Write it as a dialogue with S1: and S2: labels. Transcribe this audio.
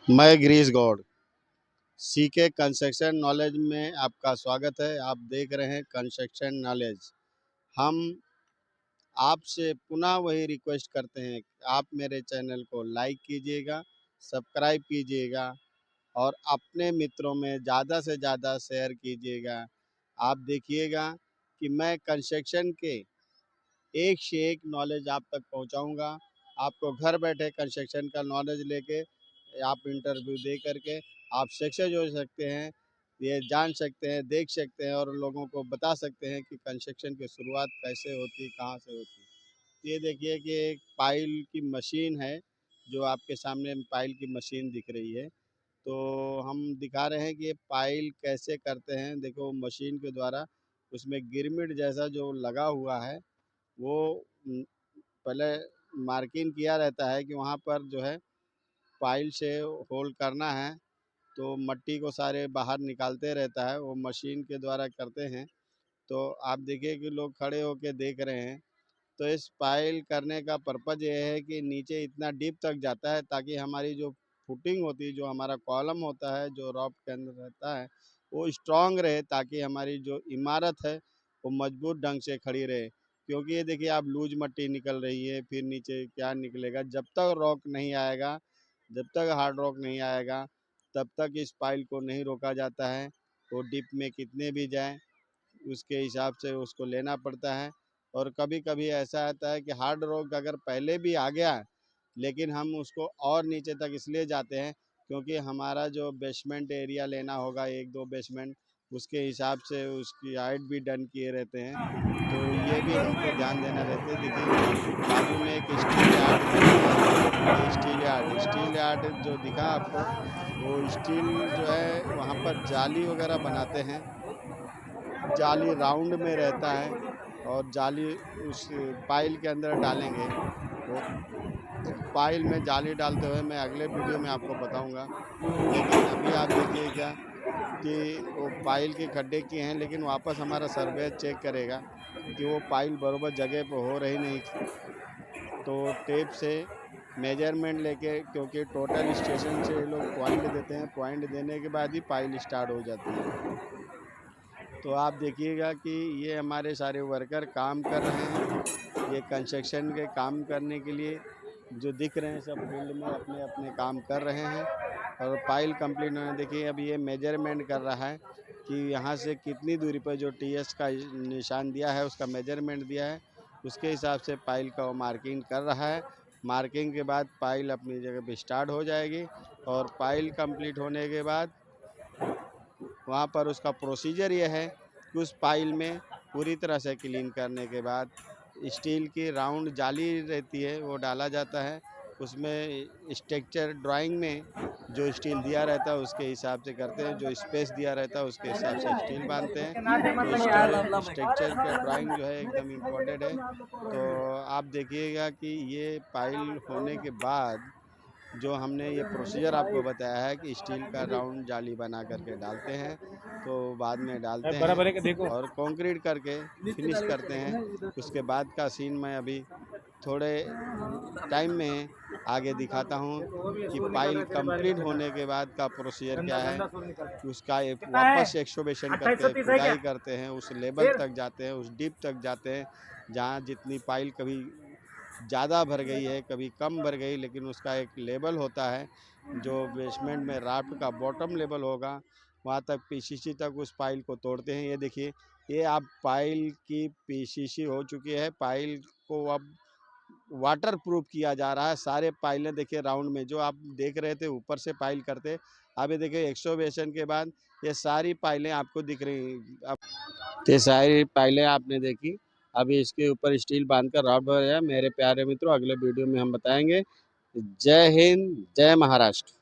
S1: मैं Girish Gaur, CK construction knowledge में आपका स्वागत है। आप देख रहे हैं कंस्ट्रक्शन नॉलेज। हम आपसे पुनः वही रिक्वेस्ट करते हैं कि आप मेरे चैनल को लाइक कीजिएगा, सब्सक्राइब कीजिएगा और अपने मित्रों में ज़्यादा से ज़्यादा शेयर कीजिएगा। आप देखिएगा कि मैं कंस्ट्रक्शन के एक से एक नॉलेज आप तक पहुंचाऊंगा। आपको घर बैठे कंस्ट्रक्शन का नॉलेज लेके आप इंटरव्यू दे करके आप सक्सेस हो सकते हैं, ये जान सकते हैं, देख सकते हैं और लोगों को बता सकते हैं कि कंस्ट्रक्शन की शुरुआत कैसे होती, कहाँ से होती। ये देखिए कि एक पाइल की मशीन है, जो आपके सामने पाइल की मशीन दिख रही है। तो हम दिखा रहे हैं कि ये पाइल कैसे करते हैं। देखो मशीन के द्वारा उसमें गिरमिट जैसा जो लगा हुआ है वो पहले मार्किंग किया रहता है कि वहाँ पर जो है पाइल से होल करना है। तो मट्टी को सारे बाहर निकालते रहता है, वो मशीन के द्वारा करते हैं। तो आप देखिए कि लोग खड़े होके देख रहे हैं। तो इस पाइल करने का पर्पज़ ये है कि नीचे इतना डीप तक जाता है ताकि हमारी जो फुटिंग होती है, जो हमारा कॉलम होता है, जो रॉड के अंदर रहता है, वो स्ट्रांग रहे ताकि हमारी जो इमारत है वो मजबूत ढंग से खड़ी रहे। क्योंकि ये देखिए आप लूज मट्टी निकल रही है, फिर नीचे क्या निकलेगा। जब तक रॉक नहीं आएगा, जब तक हार्ड रॉक नहीं आएगा, तब तक इस पाइल को नहीं रोका जाता है। वो डिप में कितने भी जाएं, उसके हिसाब से उसको लेना पड़ता है। और कभी कभी ऐसा आता है कि हार्ड रॉक अगर पहले भी आ गया, लेकिन हम उसको और नीचे तक इसलिए जाते हैं क्योंकि हमारा जो बेसमेंट एरिया लेना होगा, एक दो बेसमेंट, उसके हिसाब से उसकी हाइट भी डन किए रहते हैं। तो ये भी हमको ध्यान देना रहता है। देखिए बाजू में एक स्टील यार्ड दिख रहा है, ये स्टील यार्ड जो दिखा आपको, वो स्टील जो है वहाँ पर जाली वगैरह बनाते हैं। जाली राउंड में रहता है और जाली उस पाइल के अंदर डालेंगे। वो पाइल में जाली डालते हुए मैं अगले वीडियो में आपको बताऊंगा। लेकिन अभी आप देखिए क्या कि वो पाइल के खड्डे किए हैं, लेकिन वापस हमारा सर्वे चेक करेगा कि वो पाइल बराबर जगह पर हो रही नहीं। तो टेप से मेजरमेंट लेके, क्योंकि टोटल स्टेशन से ये लोग पॉइंट देते हैं, पॉइंट देने के बाद ही पाइल स्टार्ट हो जाती है। तो आप देखिएगा कि ये हमारे सारे वर्कर काम कर रहे हैं। ये कंस्ट्रक्शन के काम करने के लिए जो दिख रहे हैं, सब फील्ड में अपने अपने काम कर रहे हैं। और पाइल कंप्लीट होने, देखिए अब ये मेजरमेंट कर रहा है कि यहाँ से कितनी दूरी पर जो टीएस का निशान दिया है उसका मेजरमेंट दिया है, उसके हिसाब से पाइल का वो मार्किंग कर रहा है। मार्किंग के बाद पाइल अपनी जगह पे स्टार्ट हो जाएगी और पाइल कंप्लीट होने के बाद वहाँ पर उसका प्रोसीजर ये है कि उस पाइल में पूरी तरह से क्लीन करने के बाद स्टील की राउंड जाली रहती है, वो डाला जाता है। उसमें स्ट्रक्चर ड्राइंग में जो स्टील दिया रहता है उसके हिसाब से करते हैं, जो स्पेस दिया रहता है उसके हिसाब से स्टील बांधते हैं। तो स्ट्रक्चर का ड्राइंग जो है एकदम इम्पोर्टेंट है। तो आप देखिएगा कि ये पाइल होने के बाद जो हमने ये प्रोसीजर आपको बताया है कि स्टील का राउंड जाली बना करके डालते हैं, तो बाद में डालते
S2: बराबर है कि
S1: हैं
S2: देखो।
S1: और कंक्रीट करके फिनिश करते हैं। उसके बाद का सीन मैं अभी थोड़े टाइम में आगे दिखाता हूँ कि पाइल कंप्लीट होने के बाद का प्रोसीजर क्या है। उसका एक
S2: कितना है?
S1: वापस एक्सोवेशन करते हैं,
S2: 2830 है क्या?
S1: खुदाई करते हैं, उस लेवल
S2: फिर
S1: तक जाते हैं, उस डीप तक जाते हैं जहाँ जितनी पाइल कभी ज़्यादा भर गई है, कभी कम भर गई, लेकिन उसका एक लेवल होता है जो बेसमेंट में राफ्ट का बॉटम लेवल होगा, वहाँ तक पीसीसी तक उस पाइल को तोड़ते हैं। ये देखिए, ये अब पाइल की पीसीसी हो चुकी है। पाइल को अब वाटर प्रूफ किया जा रहा है। सारे पाइलें देखिए राउंड में जो आप देख रहे थे ऊपर से पाइल करते, अब ये देखिए एक्सोवेशन के बाद ये सारी पाइलें आपको दिख रही। अब ये सारी पाइलें आपने देखी, अभी इसके ऊपर स्टील बांधकर रॉड भर है। मेरे प्यारे मित्रों, अगले वीडियो में हम बताएंगे। जय हिंद, जय महाराष्ट्र।